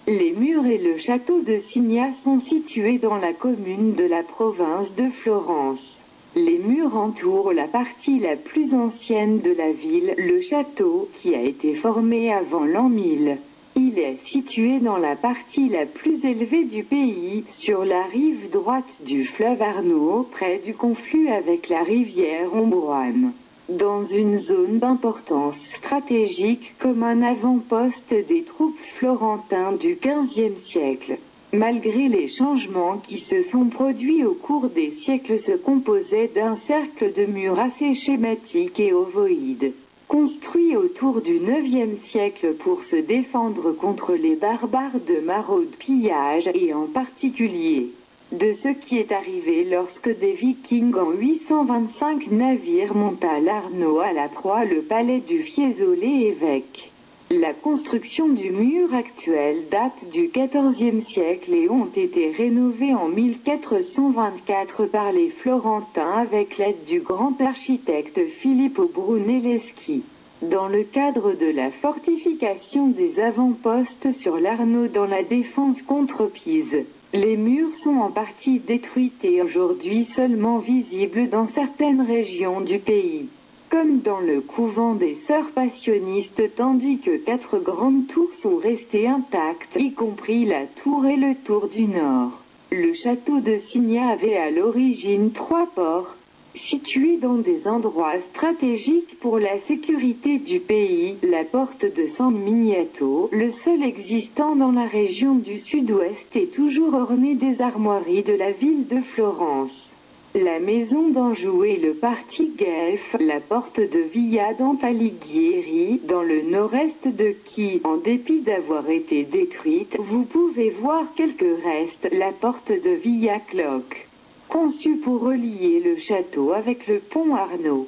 Les murs et le château de Signa sont situés dans la commune de la province de Florence. Les murs entourent la partie la plus ancienne de la ville, le château, qui a été formé avant l'an 1000. Il est situé dans la partie la plus élevée du pays, sur la rive droite du fleuve Arno, près du confluent avec la rivière Ombroine, dans une zone d'importance stratégique comme un avant-poste des troupes florentins du XVe siècle. Malgré les changements qui se sont produits au cours des siècles, se composait d'un cercle de murs assez schématique et ovoïde, construit autour du IXe siècle pour se défendre contre les barbares de maraude pillage et en particulier de ce qui est arrivé lorsque des Vikings en 825 navires montent à l'Arno à la proie le palais du Fiesole évêque. La construction du mur actuel date du XIVe siècle et ont été rénovées en 1424 par les Florentins avec l'aide du grand architecte Filippo Brunelleschi. Dans le cadre de la fortification des avant-postes sur l'Arno dans la défense contre Pise, les murs sont en partie détruits et aujourd'hui seulement visibles dans certaines régions du pays, comme dans le couvent des Sœurs Passionnistes, tandis que 4 grandes tours sont restées intactes, y compris la tour et le tour du nord. Le château de Signa avait à l'origine 3 ports, situés dans des endroits stratégiques pour la sécurité du pays. La porte de San Miniato, le seul existant dans la région du sud-ouest, est toujours ornée des armoiries de la ville de Florence. La maison d'Anjou et le parti guelfe, la porte de Via d'Antalighieri, dans le nord-est de qui, en dépit d'avoir été détruite, vous pouvez voir quelques restes, la porte de Via Cloc, conçue pour relier le château avec le pont Arno.